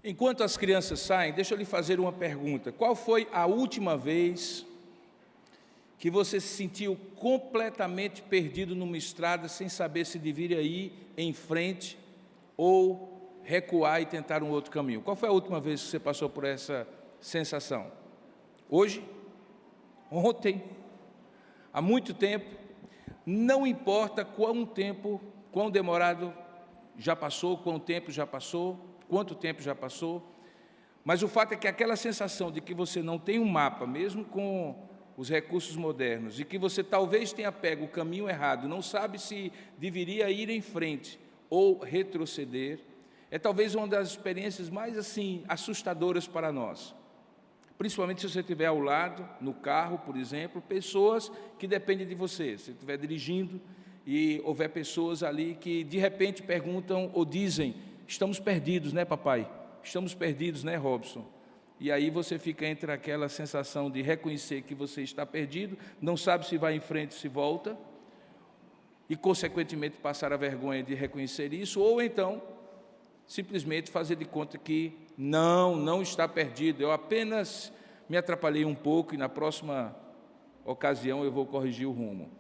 Enquanto as crianças saem, deixa eu lhe fazer uma pergunta. Qual foi a última vez que você se sentiu completamente perdido numa estrada, sem saber se deveria ir em frente ou recuar e tentar um outro caminho? Qual foi a última vez que você passou por essa sensação? Hoje? Ontem? Há muito tempo? Não importa quão demorado já passou, quanto tempo já passou, mas o fato é que aquela sensação de que você não tem um mapa, mesmo com os recursos modernos, e que você talvez tenha pego o caminho errado, não sabe se deveria ir em frente ou retroceder, é talvez uma das experiências mais assustadoras para nós. Principalmente se você estiver ao lado, no carro, por exemplo, pessoas que dependem de você. Se estiver dirigindo e houver pessoas ali que de repente perguntam ou dizem: estamos perdidos, né, papai? Estamos perdidos, né, Robson? E aí você fica entre aquela sensação de reconhecer que você está perdido, não sabe se vai em frente, se volta, e consequentemente passar a vergonha de reconhecer isso, ou então simplesmente fazer de conta que não está perdido, eu apenas me atrapalhei um pouco e na próxima ocasião eu vou corrigir o rumo.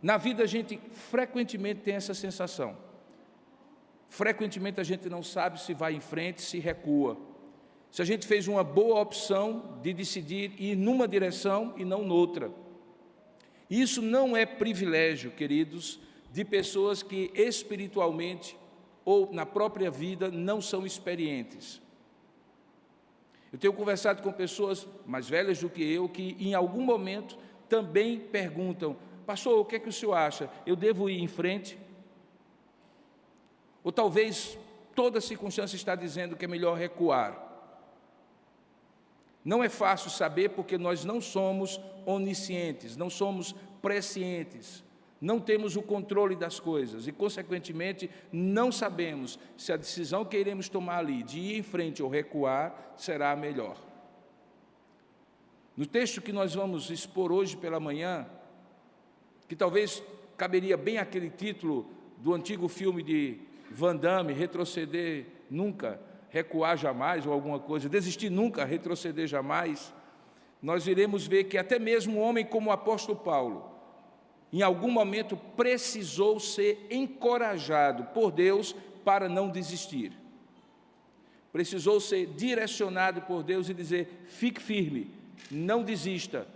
Na vida a gente frequentemente tem essa sensação. Frequentemente a gente não sabe se vai em frente, se recua. Se a gente fez uma boa opção de decidir ir numa direção e não noutra. Isso não é privilégio, queridos, de pessoas que espiritualmente ou na própria vida não são experientes. Eu tenho conversado com pessoas mais velhas do que eu, que em algum momento também perguntam: pastor, o que é que o senhor acha? Eu devo ir em frente? Ou talvez toda circunstância está dizendo que é melhor recuar. Não é fácil saber porque nós não somos oniscientes, não somos prescientes, não temos o controle das coisas e, consequentemente, não sabemos se a decisão que iremos tomar ali, de ir em frente ou recuar, será a melhor. No texto que nós vamos expor hoje pela manhã, que talvez caberia bem aquele título do antigo filme de Van Damme, Retroceder Nunca, Recuar Jamais, ou alguma coisa, Desistir Nunca, Retroceder Jamais, nós iremos ver que até mesmo um homem como o apóstolo Paulo, em algum momento precisou ser encorajado por Deus para não desistir. Precisou ser direcionado por Deus e dizer: fique firme, não desista,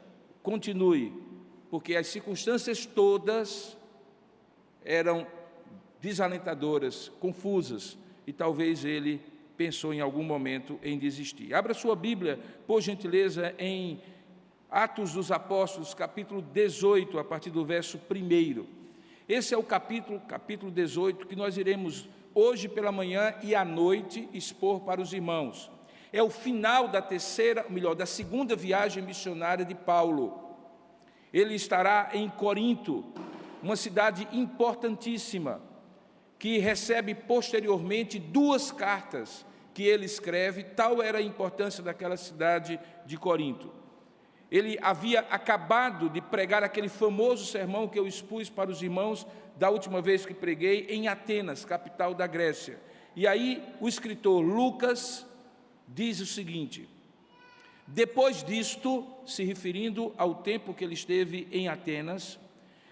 continue, porque as circunstâncias todas eram desalentadoras, confusas, e talvez ele pensou em algum momento em desistir. Abra sua Bíblia, por gentileza, em Atos dos Apóstolos, capítulo 18, a partir do verso 1. Esse é o capítulo 18, que nós iremos hoje pela manhã e à noite expor para os irmãos. É o final da segunda viagem missionária de Paulo. Ele estará em Corinto, uma cidade importantíssima, que recebe posteriormente 2 cartas que ele escreve. Tal era a importância daquela cidade de Corinto. Ele havia acabado de pregar aquele famoso sermão que eu expus para os irmãos da última vez que preguei, em Atenas, capital da Grécia. E aí o escritor Lucas diz o seguinte: depois disto, se referindo ao tempo que ele esteve em Atenas,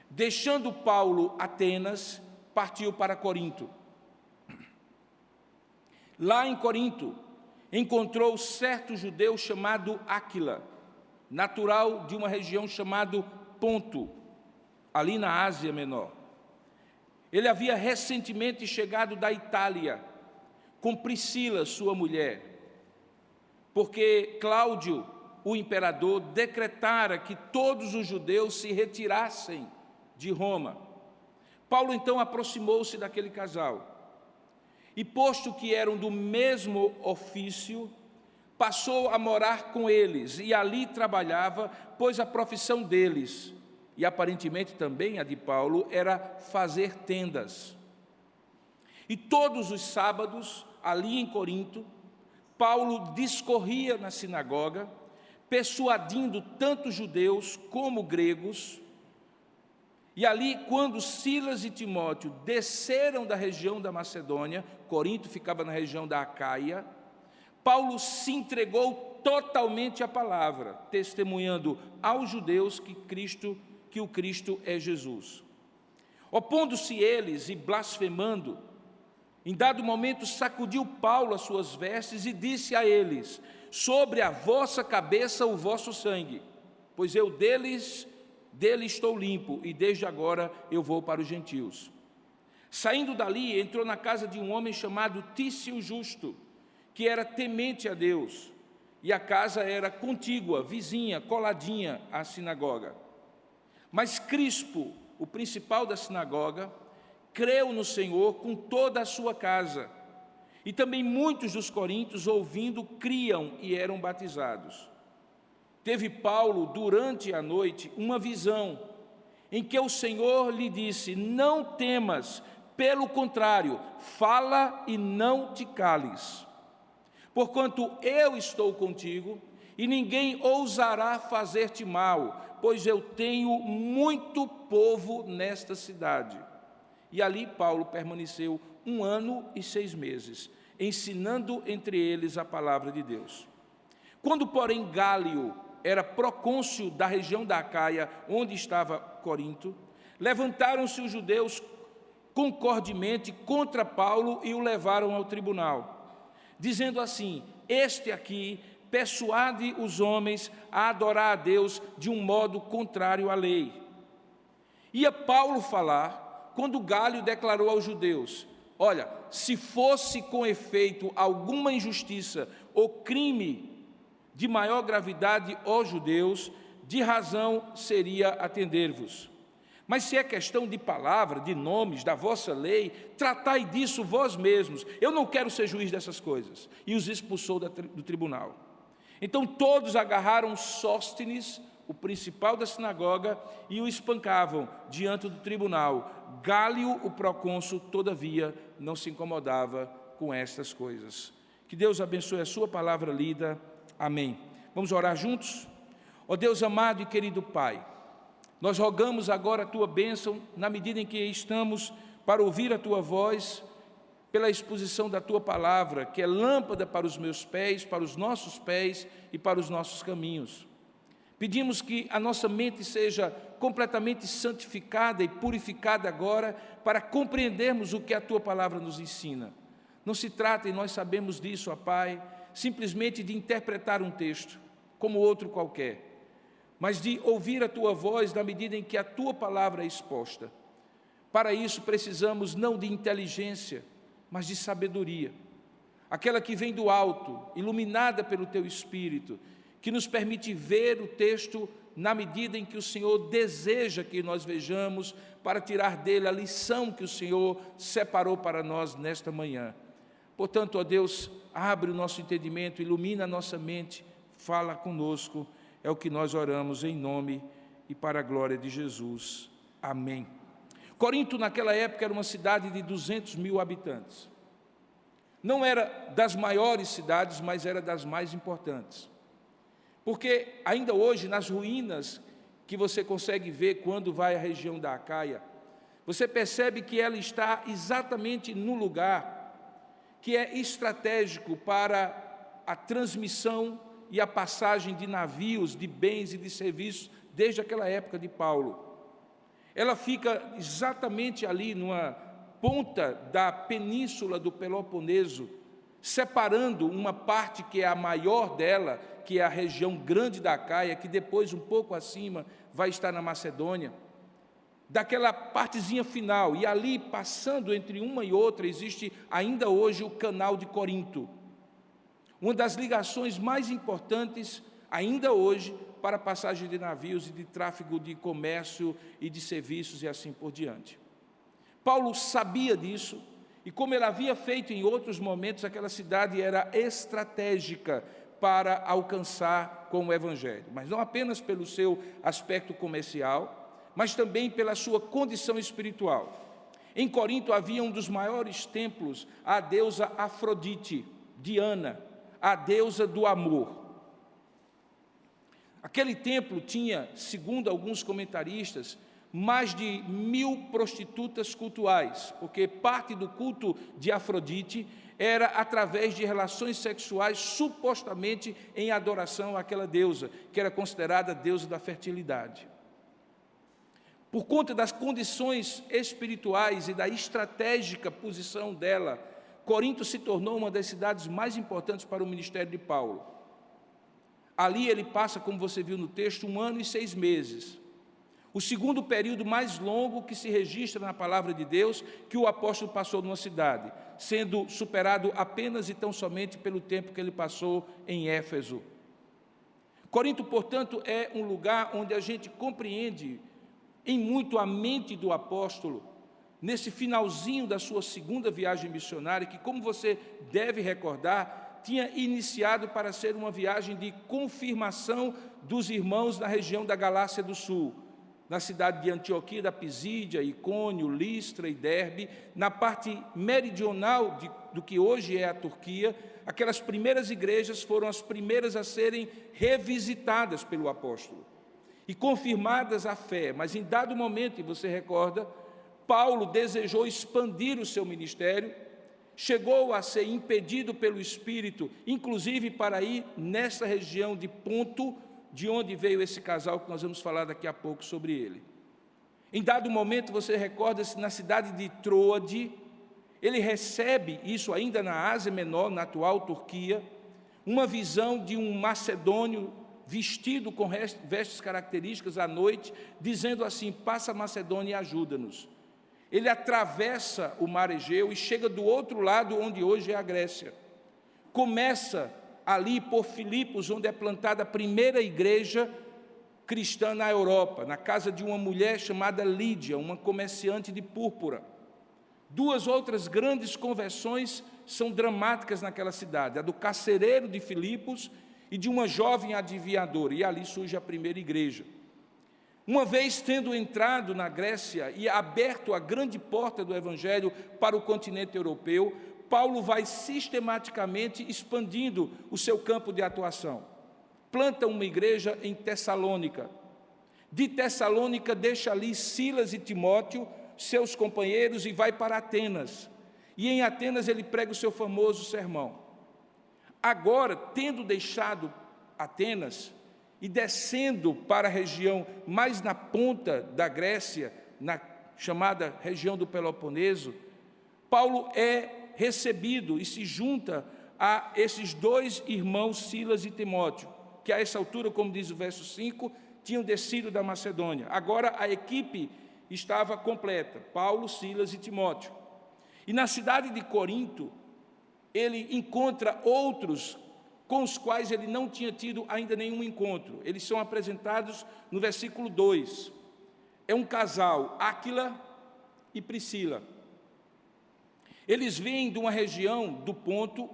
deixando Paulo Atenas, partiu para Corinto. Lá em Corinto, encontrou certo judeu chamado Áquila, natural de uma região chamada Ponto, ali na Ásia Menor. Ele havia recentemente chegado da Itália, com Priscila, sua mulher, porque Cláudio, o imperador, decretara que todos os judeus se retirassem de Roma. Paulo então aproximou-se daquele casal, e posto que eram do mesmo ofício, passou a morar com eles, e ali trabalhava, pois a profissão deles, e aparentemente também a de Paulo, era fazer tendas. E todos os sábados, ali em Corinto, Paulo discorria na sinagoga, persuadindo tanto judeus como gregos. E ali, quando Silas e Timóteo desceram da região da Macedônia, Corinto ficava na região da Acaia, Paulo se entregou totalmente à palavra, testemunhando aos judeus que o Cristo é Jesus. Opondo-se eles e blasfemando, em dado momento sacudiu Paulo as suas vestes e disse a eles: sobre a vossa cabeça o vosso sangue, pois eu dele estou limpo, e desde agora eu vou para os gentios. Saindo dali, entrou na casa de um homem chamado Tício Justo, que era temente a Deus, e a casa era contígua, vizinha, coladinha à sinagoga. Mas Crispo, o principal da sinagoga, creu no Senhor com toda a sua casa, e também muitos dos coríntios, ouvindo, criam e eram batizados. Teve Paulo, durante a noite, uma visão, em que o Senhor lhe disse: não temas, pelo contrário, fala e não te cales, porquanto eu estou contigo, e ninguém ousará fazer-te mal, pois eu tenho muito povo nesta cidade. E ali Paulo permaneceu 1 ano e 6 meses, ensinando entre eles a palavra de Deus. Quando, porém, Gálio era procônsul da região da Acaia, onde estava Corinto, levantaram-se os judeus concordemente contra Paulo e o levaram ao tribunal, dizendo assim: este aqui persuade os homens a adorar a Deus de um modo contrário à lei. Ia Paulo falar, quando Gálio declarou aos judeus: olha, se fosse com efeito alguma injustiça ou crime de maior gravidade, ó judeus, de razão seria atender-vos. Mas se é questão de palavra, de nomes, da vossa lei, tratai disso vós mesmos. Eu não quero ser juiz dessas coisas. E os expulsou do tribunal. Então todos agarraram Sóstenes, o principal da sinagoga, e o espancavam diante do tribunal. Gálio, o procônsul, todavia, não se incomodava com estas coisas. Que Deus abençoe a sua palavra lida. Amém. Vamos orar juntos? Ó Deus amado e querido Pai, nós rogamos agora a Tua bênção, na medida em que estamos para ouvir a Tua voz, pela exposição da Tua palavra, que é lâmpada para os meus pés, para os nossos pés e para os nossos caminhos. Pedimos que a nossa mente seja completamente santificada e purificada agora, para compreendermos o que a Tua palavra nos ensina. Não se trata, e nós sabemos disso, ó Pai, simplesmente de interpretar um texto, como outro qualquer, mas de ouvir a Tua voz na medida em que a Tua palavra é exposta. Para isso precisamos não de inteligência, mas de sabedoria, aquela que vem do alto, iluminada pelo Teu Espírito, que nos permite ver o texto na medida em que o Senhor deseja que nós vejamos, para tirar dele a lição que o Senhor separou para nós nesta manhã. Portanto, ó Deus, abre o nosso entendimento, ilumina a nossa mente, fala conosco. É o que nós oramos em nome e para a glória de Jesus. Amém. Corinto, naquela época, era uma cidade de 200 mil habitantes. Não era das maiores cidades, mas era das mais importantes. Porque ainda hoje, nas ruínas que você consegue ver quando vai à região da Acaia, você percebe que ela está exatamente no lugar que é estratégico para a transmissão e a passagem de navios, de bens e de serviços, desde aquela época de Paulo. Ela fica exatamente ali, numa ponta da península do Peloponeso, separando uma parte que é a maior dela, que é a região grande da Acaia, que depois, um pouco acima, vai estar na Macedônia, daquela partezinha final, e ali, passando entre uma e outra, existe ainda hoje o canal de Corinto, uma das ligações mais importantes, ainda hoje, para a passagem de navios e de tráfego de comércio e de serviços e assim por diante. Paulo sabia disso, e como ele havia feito em outros momentos, aquela cidade era estratégica para alcançar com o Evangelho, mas não apenas pelo seu aspecto comercial, mas também pela sua condição espiritual. Em Corinto havia um dos maiores templos à deusa Afrodite, Diana, a deusa do amor. Aquele templo tinha, segundo alguns comentaristas, mais de 1000 prostitutas cultuais, porque parte do culto de Afrodite era através de relações sexuais, supostamente em adoração àquela deusa, que era considerada a deusa da fertilidade. Por conta das condições espirituais e da estratégica posição dela, Corinto se tornou uma das cidades mais importantes para o ministério de Paulo. Ali ele passa, como você viu no texto, 1 ano e 6 meses. O segundo período mais longo que se registra na palavra de Deus que o apóstolo passou numa cidade, sendo superado apenas e tão somente pelo tempo que ele passou em Éfeso. Corinto, portanto, é um lugar onde a gente compreende em muito a mente do apóstolo, nesse finalzinho da sua segunda viagem missionária, que, como você deve recordar, tinha iniciado para ser uma viagem de confirmação dos irmãos na região da Galácia do Sul, na cidade de Antioquia da Pisídia, Icônio, Listra e Derbe, na parte meridional do que hoje é a Turquia. Aquelas primeiras igrejas foram as primeiras a serem revisitadas pelo apóstolo e confirmadas a fé, mas em dado momento, e você recorda, Paulo desejou expandir o seu ministério, chegou a ser impedido pelo Espírito, inclusive para ir nessa região de Ponto, de onde veio esse casal que nós vamos falar daqui a pouco sobre ele. Em dado momento, você recorda-se, na cidade de Troade, ele recebe, isso ainda na Ásia Menor, na atual Turquia, uma visão de um macedônio vestido com vestes características à noite, dizendo assim: passa a Macedônia e ajuda-nos. Ele atravessa o mar Egeu e chega do outro lado, onde hoje é a Grécia. Começa ali por Filipos, onde é plantada a primeira igreja cristã na Europa, na casa de uma mulher chamada Lídia, uma comerciante de púrpura. 2 outras grandes conversões são dramáticas naquela cidade, a do carcereiro de Filipos e de uma jovem adivinhadora, e ali surge a primeira igreja. Uma vez tendo entrado na Grécia e aberto a grande porta do Evangelho para o continente europeu, Paulo vai sistematicamente expandindo o seu campo de atuação. Planta uma igreja em Tessalônica. De Tessalônica deixa ali Silas e Timóteo, seus companheiros, e vai para Atenas. E em Atenas ele prega o seu famoso sermão. Agora, tendo deixado Atenas e descendo para a região mais na ponta da Grécia, na chamada região do Peloponeso, Paulo é recebido e se junta a esses 2 irmãos, Silas e Timóteo, que a essa altura, como diz o verso 5, tinham descido da Macedônia. Agora a equipe estava completa, Paulo, Silas e Timóteo. E na cidade de Corinto, ele encontra outros com os quais ele não tinha tido ainda nenhum encontro. Eles são apresentados no versículo 2. É um casal, Áquila e Priscila. Eles vêm de uma região do Ponto,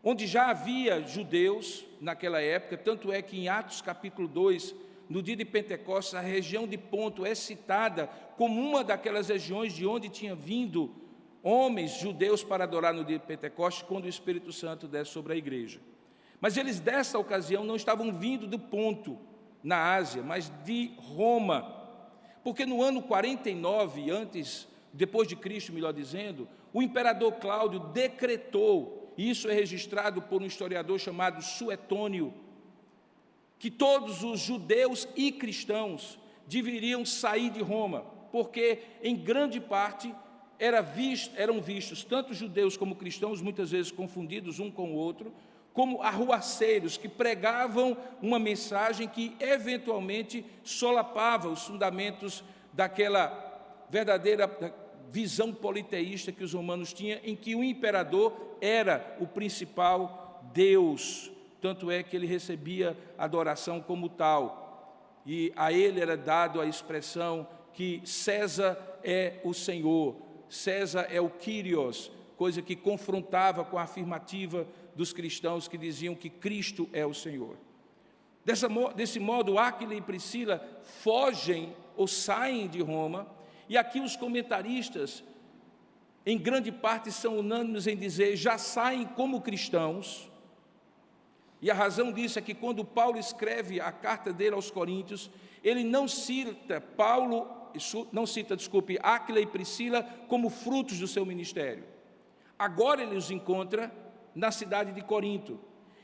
onde já havia judeus naquela época, tanto é que em Atos capítulo 2, no dia de Pentecostes, a região de Ponto é citada como uma daquelas regiões de onde tinha vindo homens judeus para adorar no dia de Pentecostes, quando o Espírito Santo desce sobre a igreja. Mas eles, dessa ocasião, não estavam vindo do Ponto, na Ásia, mas de Roma, porque no ano 49, depois de Cristo, melhor dizendo, o imperador Cláudio decretou, e isso é registrado por um historiador chamado Suetônio, que todos os judeus e cristãos deveriam sair de Roma, porque em grande parte eram vistos tanto judeus como cristãos, muitas vezes confundidos um com o outro, como arruaceiros que pregavam uma mensagem que eventualmente solapava os fundamentos daquela verdadeira visão politeísta que os romanos tinham, em que o imperador era o principal Deus, tanto é que ele recebia adoração como tal, e a ele era dado a expressão que César é o Senhor, César é o Kyrios, coisa que confrontava com a afirmativa dos cristãos que diziam que Cristo é o Senhor. Desse modo, Áquila e Priscila fogem ou saem de Roma, e aqui os comentaristas, em grande parte, são unânimes em dizer, já saem como cristãos, e a razão disso é que quando Paulo escreve a carta dele aos Coríntios, ele não cita Paulo Áquila e Priscila como frutos do seu ministério. Agora ele os encontra na cidade de Corinto.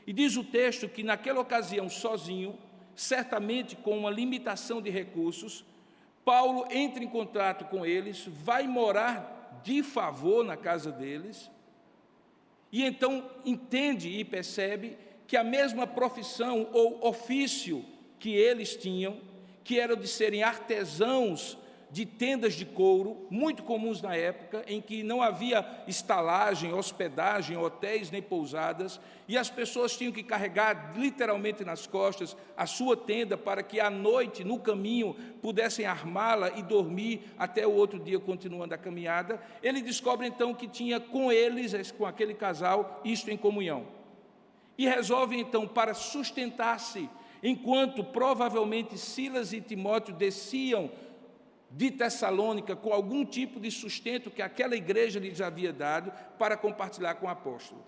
E diz o texto que naquela ocasião, sozinho, certamente com uma limitação de recursos, Paulo entra em contato com eles, vai morar de favor na casa deles, e então entende e percebe que a mesma profissão ou ofício que eles tinham, que era de serem artesãos de tendas de couro, muito comuns na época, em que não havia estalagem, hospedagem, hotéis nem pousadas, e as pessoas tinham que carregar literalmente nas costas a sua tenda para que à noite, no caminho, pudessem armá-la e dormir até o outro dia, continuando a caminhada. Ele descobre então que tinha com eles, com aquele casal, isto em comunhão. E resolve então, para sustentar-se, enquanto provavelmente Silas e Timóteo desciam de Tessalônica com algum tipo de sustento que aquela igreja lhes havia dado, para compartilhar com o apóstolo.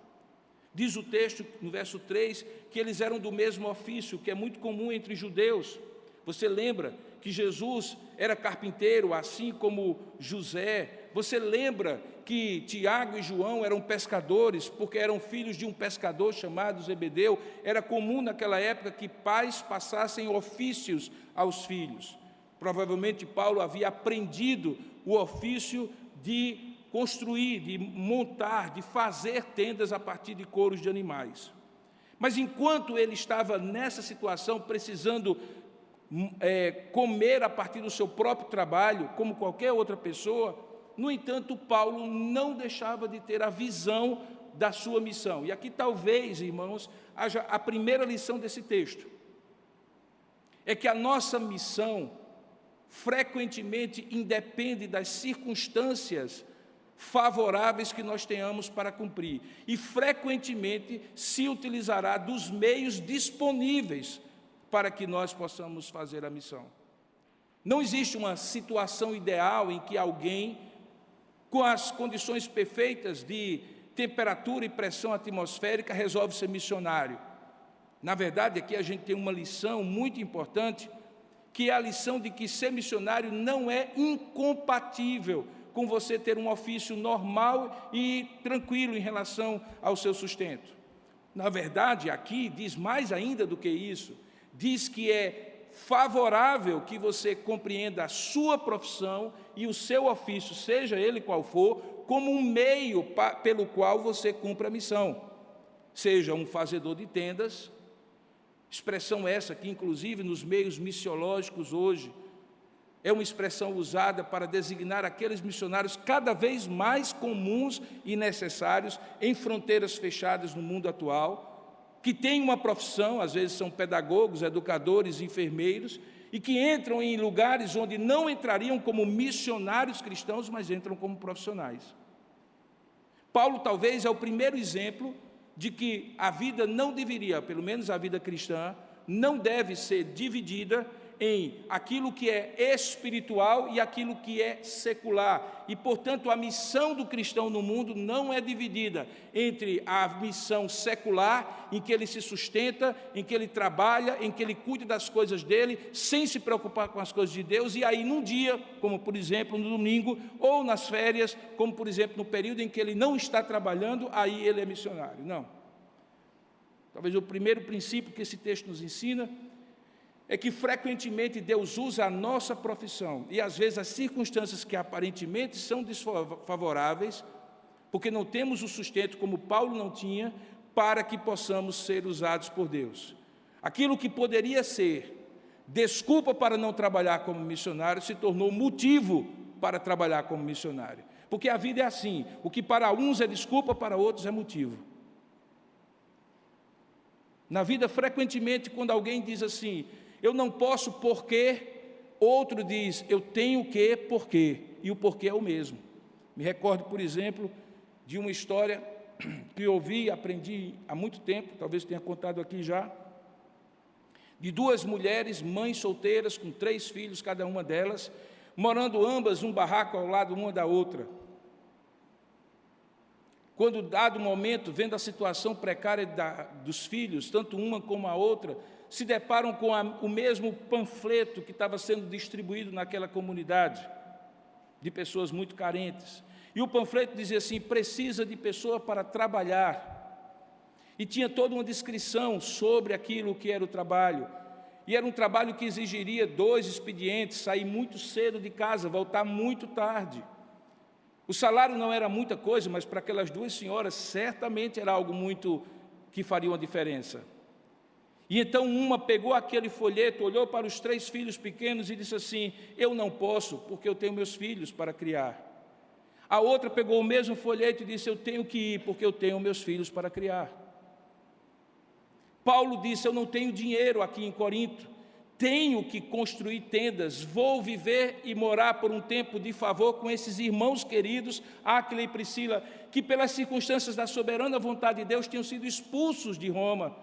Diz o texto, no verso 3, que eles eram do mesmo ofício, que é muito comum entre judeus. Você lembra que Jesus era carpinteiro, assim como José. Você lembra que Tiago e João eram pescadores, porque eram filhos de um pescador chamado Zebedeu. Era comum naquela época que pais passassem ofícios aos filhos. Provavelmente Paulo havia aprendido o ofício de construir, de montar, de fazer tendas a partir de couros de animais. Mas enquanto ele estava nessa situação, precisando comer a partir do seu próprio trabalho, como qualquer outra pessoa, no entanto, Paulo não deixava de ter a visão da sua missão. E aqui talvez, irmãos, haja a primeira lição desse texto. É que a nossa missão frequentemente independe das circunstâncias favoráveis que nós tenhamos para cumprir, e frequentemente se utilizará dos meios disponíveis para que nós possamos fazer a missão. Não existe uma situação ideal em que alguém, com as condições perfeitas de temperatura e pressão atmosférica, resolve ser missionário. Na verdade, aqui a gente tem uma lição muito importante, que é a lição de que ser missionário não é incompatível com você ter um ofício normal e tranquilo em relação ao seu sustento. Na verdade, aqui diz mais ainda do que isso, diz que é favorável que você compreenda a sua profissão e o seu ofício, seja ele qual for, como um meio pelo qual você cumpre a missão. Seja um fazedor de tendas, expressão essa que, inclusive, nos meios missiológicos hoje, é uma expressão usada para designar aqueles missionários cada vez mais comuns e necessários em fronteiras fechadas no mundo atual, que têm uma profissão, às vezes são pedagogos, educadores, enfermeiros, e que entram em lugares onde não entrariam como missionários cristãos, mas entram como profissionais. Paulo talvez é o primeiro exemplo de que a vida não deveria, pelo menos a vida cristã, não deve ser dividida em aquilo que é espiritual e aquilo que é secular. E, portanto, a missão do cristão no mundo não é dividida entre a missão secular, em que ele se sustenta, em que ele trabalha, em que ele cuida das coisas dele, sem se preocupar com as coisas de Deus, e aí num dia, como por exemplo no domingo, ou nas férias, como por exemplo no período em que ele não está trabalhando, aí ele é missionário. Não. Talvez o primeiro princípio que esse texto nos ensina é que frequentemente Deus usa a nossa profissão e às vezes as circunstâncias que aparentemente são desfavoráveis, porque não temos o sustento como Paulo não tinha, para que possamos ser usados por Deus. Aquilo que poderia ser desculpa para não trabalhar como missionário se tornou motivo para trabalhar como missionário. Porque a vida é assim, o que para uns é desculpa, para outros é motivo. Na vida, frequentemente, quando alguém diz assim, eu não posso porque, outro diz, eu tenho que porque, e o porquê é o mesmo. Me recordo, por exemplo, de uma história que ouvi e aprendi há muito tempo, talvez tenha contado aqui já, de duas mulheres, mães solteiras, com 3 filhos, cada uma delas, morando ambas num barraco ao lado uma da outra. quando, dado momento, vendo a situação precária dos filhos, tanto uma como a outra, se deparam com o mesmo panfleto que estava sendo distribuído naquela comunidade, de pessoas muito carentes. E o panfleto dizia assim: precisa de pessoa para trabalhar. E tinha toda uma descrição sobre aquilo que era o trabalho. E era um trabalho que exigiria 2 expedientes, sair muito cedo de casa, voltar muito tarde. O salário não era muita coisa, mas para aquelas 2 senhoras certamente era algo muito que faria uma diferença. E então uma pegou aquele folheto, olhou para os 3 filhos pequenos e disse assim: eu não posso, porque eu tenho meus filhos para criar. A outra pegou o mesmo folheto e disse: eu tenho que ir, porque eu tenho meus filhos para criar. Paulo disse: eu não tenho dinheiro aqui em Corinto, tenho que construir tendas, vou viver e morar por um tempo de favor com esses irmãos queridos, Áquila e Priscila, que pelas circunstâncias da soberana vontade de Deus tinham sido expulsos de Roma.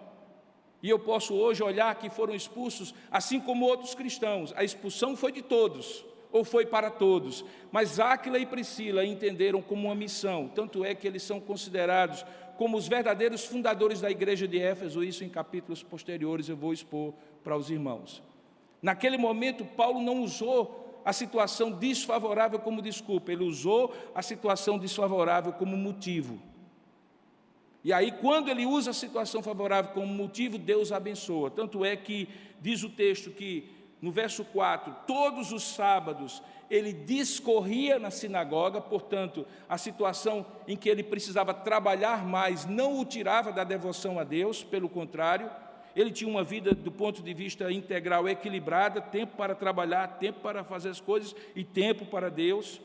E eu posso hoje olhar que foram expulsos, assim como outros cristãos. A expulsão foi de todos, ou foi para todos, mas Áquila e Priscila entenderam como uma missão, tanto é que eles são considerados como os verdadeiros fundadores da igreja de Éfeso. Isso em capítulos posteriores eu vou expor para os irmãos. Naquele momento, Paulo não usou a situação desfavorável como desculpa, ele usou a situação desfavorável como motivo. E aí, quando ele usa a situação favorável como motivo, Deus abençoa. Tanto é que diz o texto que, no verso 4, todos os sábados ele discorria na sinagoga, portanto, a situação em que ele precisava trabalhar mais não o tirava da devoção a Deus, pelo contrário, ele tinha uma vida do ponto de vista integral equilibrada, tempo para trabalhar, tempo para fazer as coisas e tempo para Deus.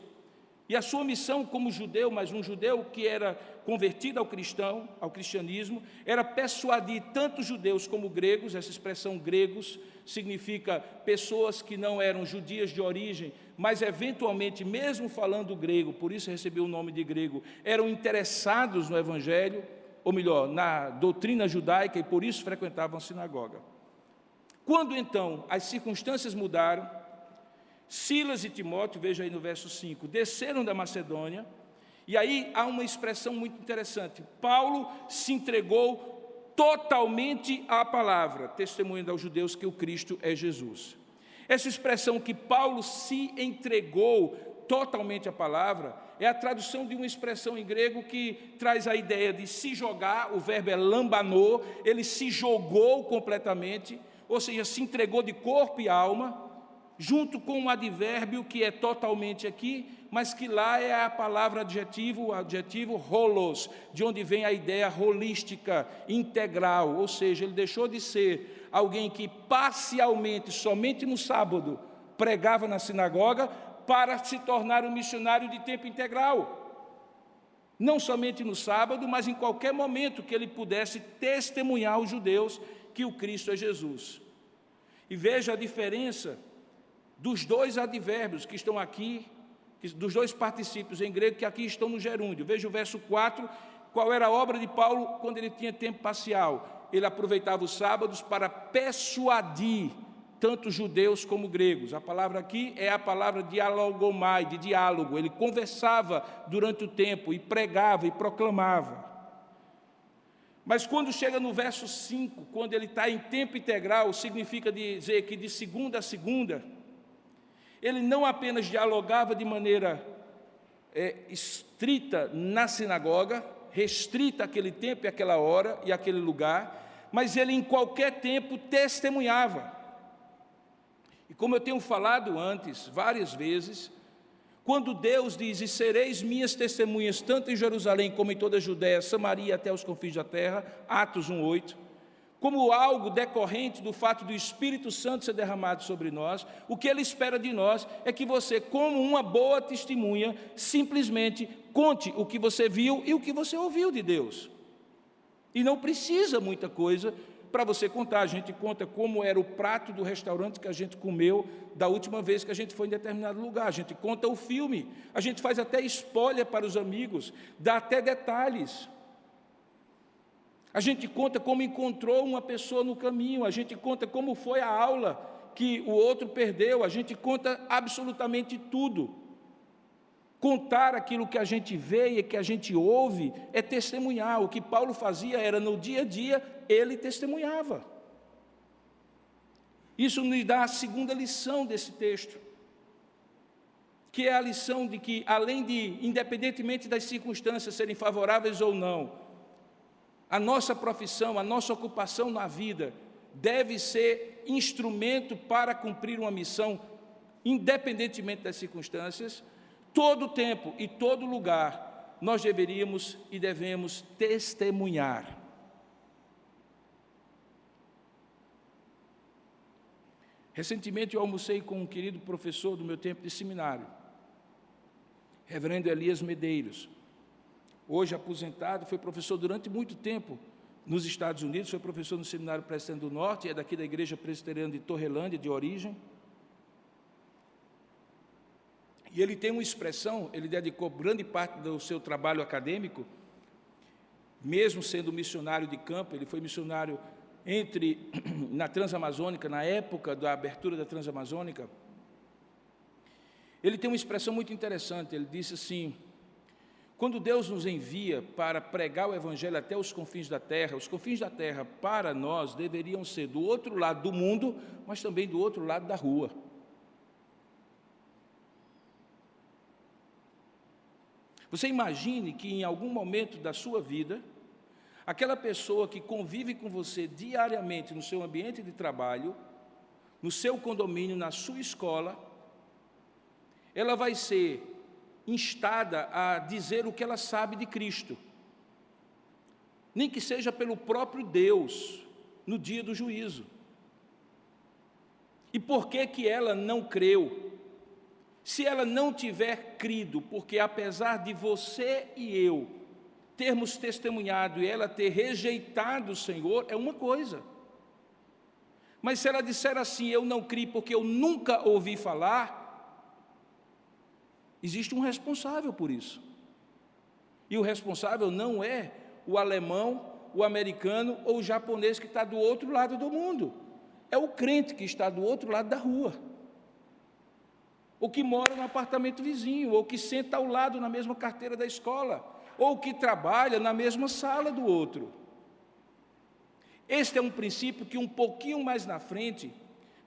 E a sua missão como judeu, mas um judeu que era convertido ao cristianismo, era persuadir tanto judeus como gregos. Essa expressão gregos significa pessoas que não eram judias de origem, mas eventualmente, mesmo falando grego, por isso recebeu o nome de grego, eram interessados no evangelho, ou melhor, na doutrina judaica, e por isso frequentavam a sinagoga. Quando então as circunstâncias mudaram, Silas e Timóteo, veja aí no verso 5, desceram da Macedônia, e aí há uma expressão muito interessante: Paulo se entregou totalmente à palavra, testemunhando aos judeus que o Cristo é Jesus. Essa expressão que Paulo se entregou totalmente à palavra é a tradução de uma expressão em grego que traz a ideia de se jogar. O verbo é lambanô, ele se jogou completamente, ou seja, se entregou de corpo e alma, junto com um advérbio que é totalmente aqui, mas que lá é a palavra adjetivo, o adjetivo holos, de onde vem a ideia holística, integral, ou seja, ele deixou de ser alguém que parcialmente, somente no sábado, pregava na sinagoga, para se tornar um missionário de tempo integral. Não somente no sábado, mas em qualquer momento que ele pudesse testemunhar aos judeus que o Cristo é Jesus. E veja a diferença dos 2 advérbios que estão aqui, dos 2 particípios em grego que aqui estão no gerúndio. Veja o verso 4, qual era a obra de Paulo quando ele tinha tempo parcial. Ele aproveitava os sábados para persuadir tanto judeus como gregos. A palavra aqui é a palavra dialogomai, de diálogo. Ele conversava durante o tempo e pregava e proclamava. Mas quando chega no verso 5, quando ele está em tempo integral, significa dizer que de segunda a segunda, ele não apenas dialogava de maneira estrita na sinagoga, restrita àquele tempo e àquela hora e àquele lugar, mas ele em qualquer tempo testemunhava. E como eu tenho falado antes, várias vezes, quando Deus diz: e sereis minhas testemunhas, tanto em Jerusalém como em toda a Judéia, Samaria até os confins da terra, Atos 1:8, como algo decorrente do fato do Espírito Santo ser derramado sobre nós, o que Ele espera de nós é que você, como uma boa testemunha, simplesmente conte o que você viu e o que você ouviu de Deus. E não precisa muita coisa para você contar. A gente conta como era o prato do restaurante que a gente comeu da última vez que a gente foi em determinado lugar. A gente conta o filme, a gente faz até spoiler para os amigos, dá até detalhes. A gente conta como encontrou uma pessoa no caminho, a gente conta como foi a aula que o outro perdeu, a gente conta absolutamente tudo. Contar aquilo que a gente vê e que a gente ouve é testemunhar. O que Paulo fazia era, no dia a dia, ele testemunhava. Isso nos dá a segunda lição desse texto, que é a lição de que, além de, independentemente das circunstâncias serem favoráveis ou não, a nossa profissão, a nossa ocupação na vida deve ser instrumento para cumprir uma missão, independentemente das circunstâncias. Todo tempo e todo lugar nós deveríamos e devemos testemunhar. Recentemente eu almocei com um querido professor do meu tempo de seminário, reverendo Elias Medeiros. Hoje aposentado, foi professor durante muito tempo nos Estados Unidos, foi professor no Seminário Presbiteriano do Norte, é daqui da Igreja Presbiteriana de Torrelândia, de origem. E ele tem uma expressão, ele dedicou grande parte do seu trabalho acadêmico, mesmo sendo missionário de campo, ele foi missionário na Transamazônica, na época da abertura da Transamazônica. Ele tem uma expressão muito interessante, ele disse assim: quando Deus nos envia para pregar o Evangelho até os confins da terra para nós deveriam ser do outro lado do mundo, mas também do outro lado da rua. Você imagine que em algum momento da sua vida, aquela pessoa que convive com você diariamente no seu ambiente de trabalho, no seu condomínio, na sua escola, ela vai ser instada a dizer o que ela sabe de Cristo, nem que seja pelo próprio Deus, no dia do juízo. E por que ela não creu? Se ela não tiver crido, porque apesar de você e eu termos testemunhado e ela ter rejeitado o Senhor, é uma coisa. Mas se ela disser assim, eu não criei porque eu nunca ouvi falar, existe um responsável por isso. E o responsável não é o alemão, o americano ou o japonês que está do outro lado do mundo. É o crente que está do outro lado da rua. Ou que mora no apartamento vizinho, ou que senta ao lado na mesma carteira da escola, ou que trabalha na mesma sala do outro. Este é um princípio que um pouquinho mais na frente,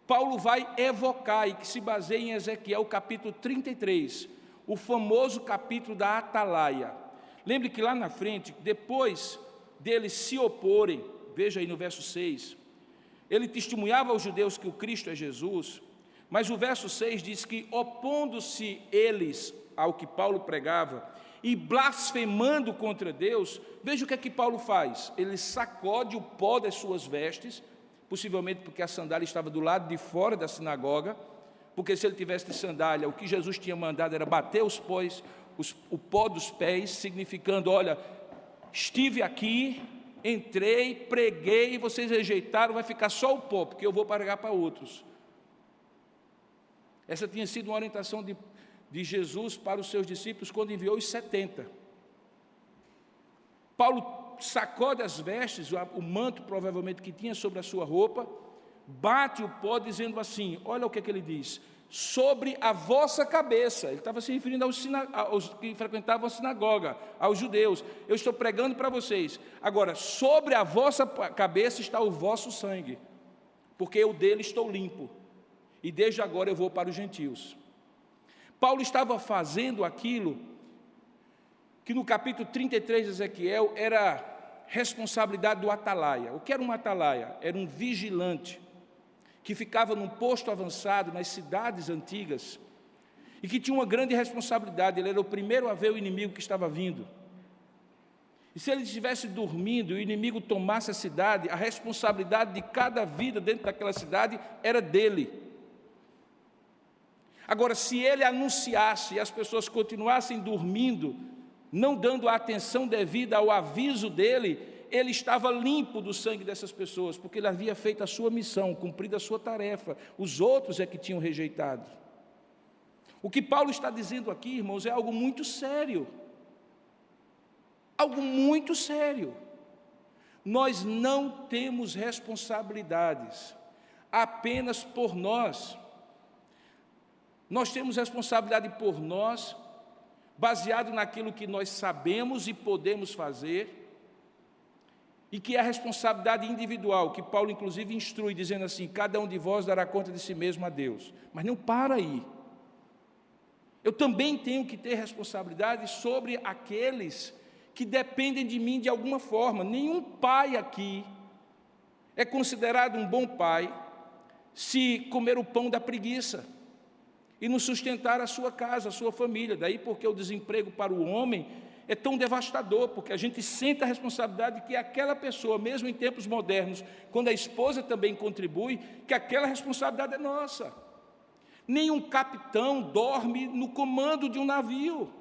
Paulo vai evocar e que se baseia em Ezequiel capítulo 33, o famoso capítulo da atalaia. Lembre que lá na frente, depois deles se oporem, veja aí no verso 6, ele testemunhava aos judeus que o Cristo é Jesus, mas o verso 6 diz que, opondo-se eles ao que Paulo pregava e blasfemando contra Deus, veja o que é que Paulo faz. Ele sacode o pó das suas vestes, possivelmente porque a sandália estava do lado de fora da sinagoga, porque se ele tivesse de sandália, o que Jesus tinha mandado era bater o pó dos pés, significando, olha, estive aqui, entrei, preguei, vocês rejeitaram, vai ficar só o pó, porque eu vou pregar para outros. Essa tinha sido uma orientação de Jesus para os seus discípulos quando enviou os 70. Paulo sacode as vestes, o manto provavelmente que tinha sobre a sua roupa, bate o pó dizendo assim, olha o que ele diz, sobre a vossa cabeça. Ele estava se referindo aos que frequentavam a sinagoga, aos judeus. Eu estou pregando para vocês. Agora, sobre a vossa cabeça está o vosso sangue, porque eu dele estou limpo. E desde agora eu vou para os gentios. Paulo estava fazendo aquilo que no capítulo 33 de Ezequiel era responsabilidade do atalaia. O que era um atalaia? Era um vigilante que ficava num posto avançado nas cidades antigas e que tinha uma grande responsabilidade. Ele era o primeiro a ver o inimigo que estava vindo. E se ele estivesse dormindo e o inimigo tomasse a cidade, a responsabilidade de cada vida dentro daquela cidade era dele. Agora, se ele anunciasse e as pessoas continuassem dormindo, não dando a atenção devida ao aviso dele, ele estava limpo do sangue dessas pessoas, porque ele havia feito a sua missão, cumprido a sua tarefa. Os outros é que tinham rejeitado. O que Paulo está dizendo aqui, irmãos, é algo muito sério. Algo muito sério. Nós não temos responsabilidades apenas por nós. Nós temos responsabilidade por nós, baseado naquilo que nós sabemos e podemos fazer, e que é a responsabilidade individual, que Paulo inclusive instrui, dizendo assim: cada um de vós dará conta de si mesmo a Deus. Mas não para aí. Eu também tenho que ter responsabilidade sobre aqueles que dependem de mim de alguma forma. Nenhum pai aqui é considerado um bom pai se comer o pão da preguiça e não sustentar a sua casa, a sua família. Daí porque o desemprego para o homem é tão devastador, porque a gente sente a responsabilidade que aquela pessoa, mesmo em tempos modernos, quando a esposa também contribui, que aquela responsabilidade é nossa. Nenhum capitão dorme no comando de um navio,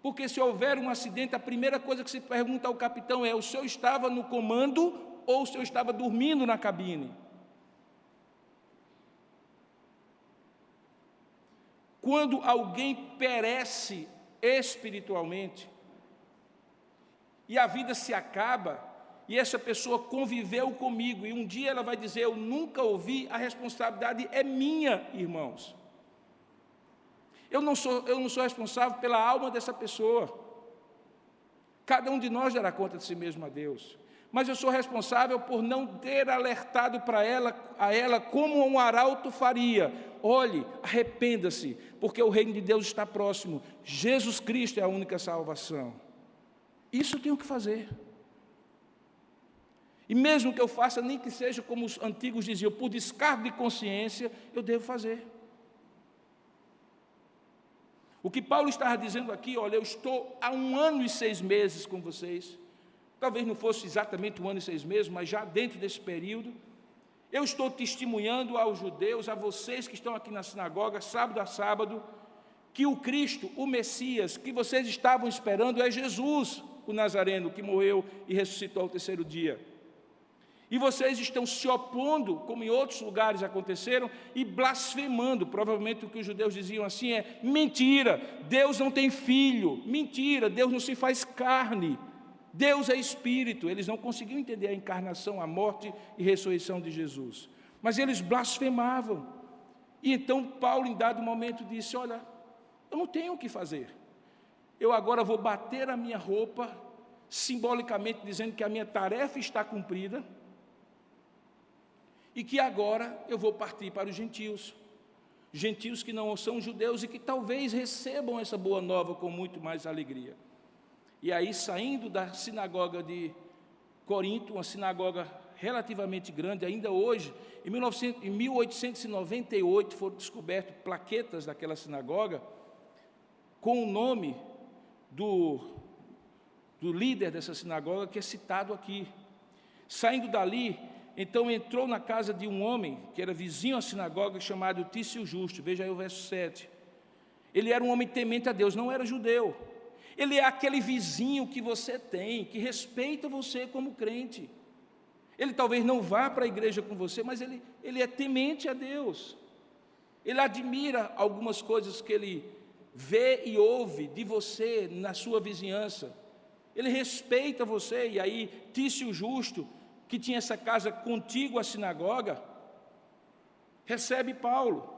porque se houver um acidente, a primeira coisa que se pergunta ao capitão é: o senhor estava no comando ou o senhor estava dormindo na cabine? Quando alguém perece espiritualmente, e a vida se acaba, e essa pessoa conviveu comigo, e um dia ela vai dizer: eu nunca ouvi, a responsabilidade é minha, irmãos. Eu não sou responsável pela alma dessa pessoa. Cada um de nós dará conta de si mesmo a Deus. Mas eu sou responsável por não ter alertado a ela como um arauto faria: olhe, arrependa-se, porque o reino de Deus está próximo. Jesus Cristo é a única salvação. Isso eu tenho que fazer. E mesmo que eu faça, nem que seja como os antigos diziam, por descargo de consciência, eu devo fazer. O que Paulo estava dizendo aqui: olha, eu estou há 1 ano e 6 meses com vocês. Talvez não fosse exatamente 1 ano e 6 meses, mas já dentro desse período, eu estou testemunhando aos judeus, a vocês que estão aqui na sinagoga, sábado a sábado, que o Cristo, o Messias, que vocês estavam esperando é Jesus, o Nazareno, que morreu e ressuscitou ao 3º dia. E vocês estão se opondo, como em outros lugares aconteceram, e blasfemando. Provavelmente o que os judeus diziam assim é: mentira, Deus não tem filho, mentira, Deus não se faz carne, Deus é Espírito. Eles não conseguiam entender a encarnação, a morte e ressurreição de Jesus, mas eles blasfemavam. E então Paulo, em dado momento, disse: olha, eu não tenho o que fazer, eu agora vou bater a minha roupa, simbolicamente dizendo que a minha tarefa está cumprida, e que agora eu vou partir para os gentios, gentios que não são judeus e que talvez recebam essa boa nova com muito mais alegria. E aí, saindo da sinagoga de Corinto, uma sinagoga relativamente grande, ainda hoje, em 1898 foram descobertas plaquetas daquela sinagoga com o nome do líder dessa sinagoga, que é citado aqui. Saindo dali, então entrou na casa de um homem que era vizinho à sinagoga, chamado Tício Justo. Veja aí o verso 7. Ele era um homem temente a Deus, não era judeu. Ele é aquele vizinho que você tem, que respeita você como crente. Ele talvez não vá para a igreja com você, mas ele é temente a Deus. Ele admira algumas coisas que ele vê e ouve de você na sua vizinhança. Ele respeita você. E aí Tício Justo, que tinha essa casa contígua à sinagoga, recebe Paulo.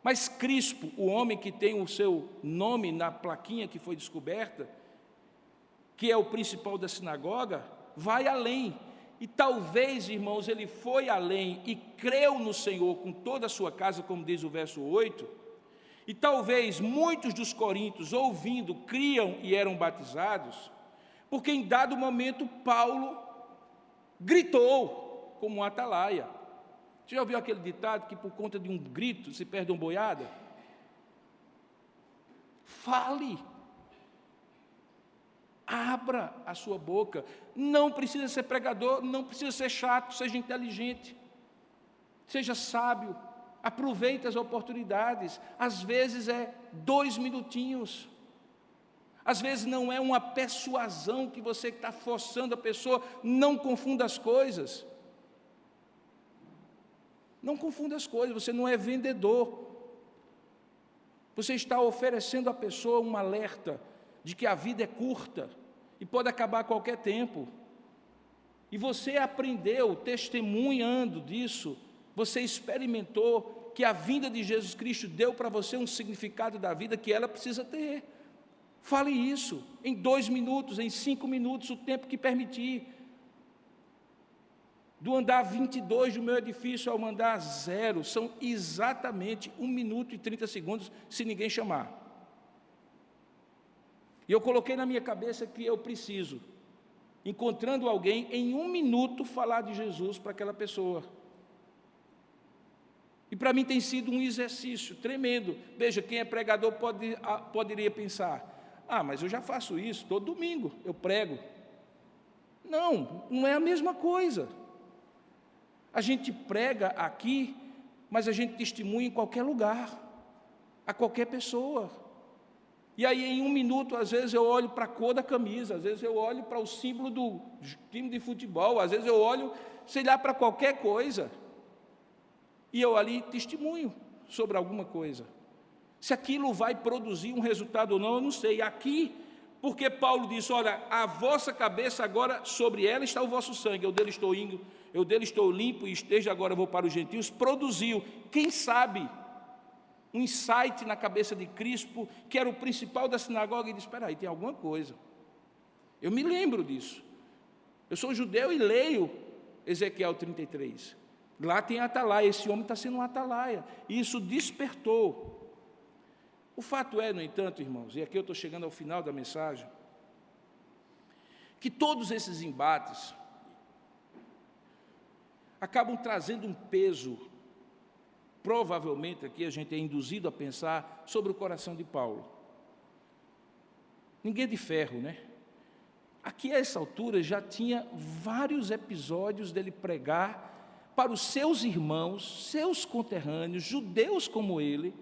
Mas Crispo, o homem que tem o seu nome na plaquinha que foi descoberta, que é o principal da sinagoga, vai além. E talvez, irmãos, ele foi além e creu no Senhor com toda a sua casa, como diz o verso 8. E talvez muitos dos coríntios, ouvindo, criam e eram batizados, porque em dado momento Paulo gritou como um atalaia. Você já ouviu aquele ditado que por conta de um grito se perde uma boiada? Fale, abra a sua boca. Não precisa ser pregador, não precisa ser chato, seja inteligente, seja sábio, aproveite as oportunidades. Às vezes é 2 minutinhos. Às vezes não é uma persuasão que você está forçando a pessoa. Não confunda as coisas. Não confunda as coisas, você não é vendedor. Você está oferecendo à pessoa um alerta de que a vida é curta e pode acabar a qualquer tempo. E você aprendeu, testemunhando disso, você experimentou, que a vinda de Jesus Cristo deu para você um significado da vida que ela precisa ter. Fale isso em 2 minutos, em 5 minutos, o tempo que permitir. Do andar 22 do meu edifício ao andar 0, são exatamente 1 minuto e 30 segundos, se ninguém chamar. E eu coloquei na minha cabeça que eu preciso, encontrando alguém, em 1 minuto, falar de Jesus para aquela pessoa. E para mim tem sido um exercício tremendo. Veja, quem é pregador poderia pensar, mas eu já faço isso, todo domingo eu prego. Não, não é a mesma coisa. A gente prega aqui, mas a gente testemunha em qualquer lugar, a qualquer pessoa. E aí, em 1 minuto, às vezes eu olho para a cor da camisa, às vezes eu olho para o símbolo do time de futebol, às vezes eu olho, sei lá, para qualquer coisa. E eu ali testemunho sobre alguma coisa. Se aquilo vai produzir um resultado ou não, eu não sei. Aqui, porque Paulo disse, olha, a vossa cabeça agora, sobre ela está o vosso sangue, eu dele estou indo, eu dele estou limpo, e desde agora vou para os gentios, produziu, quem sabe, um insight na cabeça de Crispo, que era o principal da sinagoga, e disse, espera aí, tem alguma coisa. Eu me lembro disso. Eu sou judeu e leio Ezequiel 33. Lá tem atalaia, esse homem está sendo um atalaia. E isso despertou. O fato é, no entanto, irmãos, e aqui eu estou chegando ao final da mensagem, que todos esses embates acabam trazendo um peso. Provavelmente aqui a gente é induzido a pensar sobre o coração de Paulo. Ninguém é de ferro, né? Aqui a essa altura já tinha vários episódios dele pregar para os seus irmãos, seus conterrâneos, judeus como ele,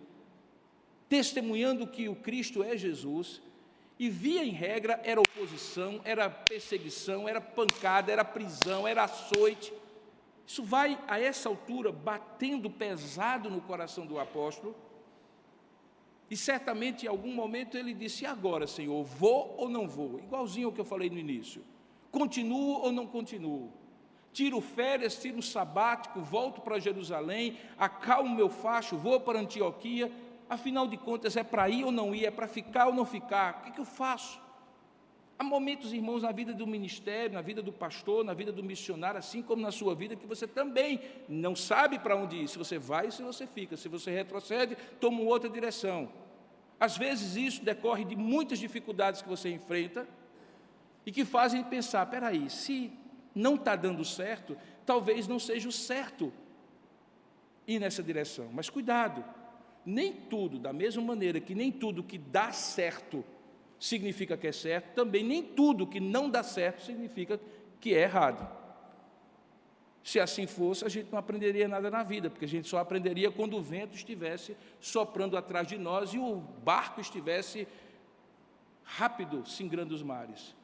testemunhando que o Cristo é Jesus, e via em regra era oposição, era perseguição, era pancada, era prisão, era açoite. Isso vai, a essa altura, batendo pesado no coração do apóstolo, e certamente em algum momento ele disse, e agora, Senhor, vou ou não vou? Igualzinho ao que eu falei no início, continuo ou não continuo? Tiro férias, tiro um sabático, volto para Jerusalém, acalmo meu facho, vou para Antioquia, afinal de contas é para ir ou não ir, é para ficar ou não ficar, o que eu faço? Há momentos, irmãos, na vida do ministério, na vida do pastor, na vida do missionário, assim como na sua vida, que você também não sabe para onde ir, se você vai ou se você fica, se você retrocede, toma outra direção. Às vezes isso decorre de muitas dificuldades que você enfrenta e que fazem pensar, espera aí, se não está dando certo, talvez não seja o certo ir nessa direção. Mas cuidado, nem tudo, da mesma maneira que nem tudo que dá certo significa que é certo, também nem tudo que não dá certo significa que é errado. Se assim fosse, a gente não aprenderia nada na vida, porque a gente só aprenderia quando o vento estivesse soprando atrás de nós e o barco estivesse rápido, singrando os mares.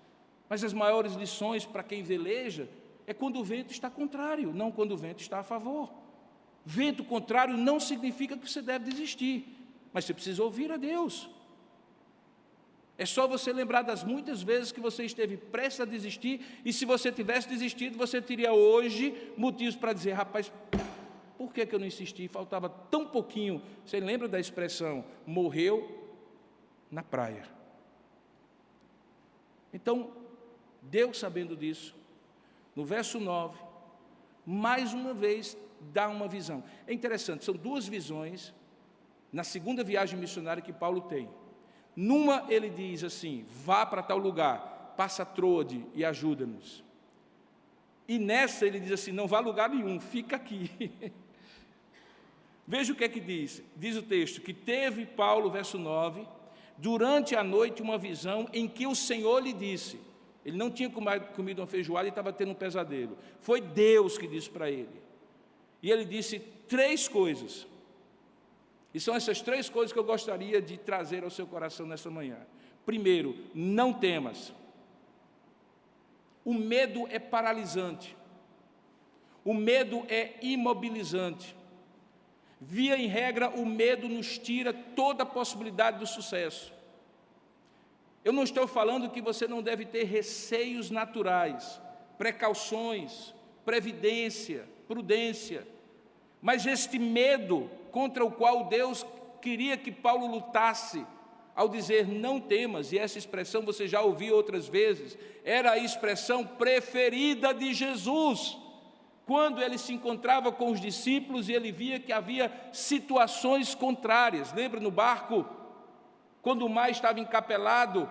Mas as maiores lições para quem veleja é quando o vento está contrário, não quando o vento está a favor. Vento contrário não significa que você deve desistir, mas você precisa ouvir a Deus. É só você lembrar das muitas vezes que você esteve prestes a desistir, e se você tivesse desistido, você teria hoje motivos para dizer, rapaz, por que eu não insisti? Faltava tão pouquinho. Você lembra da expressão, morreu na praia. Então, Deus, sabendo disso, no verso 9, mais uma vez, dá uma visão. É interessante, são 2 visões, na segunda viagem missionária que Paulo tem. Numa ele diz assim, vá para tal lugar, passa Troade e ajuda-nos. E nessa ele diz assim, não vá a lugar nenhum, fica aqui. Veja o que é que diz. Diz o texto, que teve Paulo, verso 9, durante a noite uma visão em que o Senhor lhe disse, ele não tinha comido uma feijoada e estava tendo um pesadelo. Foi Deus que disse para ele. E ele disse 3 coisas. E são essas 3 coisas que eu gostaria de trazer ao seu coração nessa manhã. Primeiro, não temas. O medo é paralisante. O medo é imobilizante. Via em regra, o medo nos tira toda a possibilidade do sucesso. Eu não estou falando que você não deve ter receios naturais, precauções, previdência, prudência. Mas este medo, contra o qual Deus queria que Paulo lutasse, ao dizer não temas, e essa expressão você já ouviu outras vezes, era a expressão preferida de Jesus, quando ele se encontrava com os discípulos e ele via que havia situações contrárias. Lembra no barco, quando o mar estava encapelado,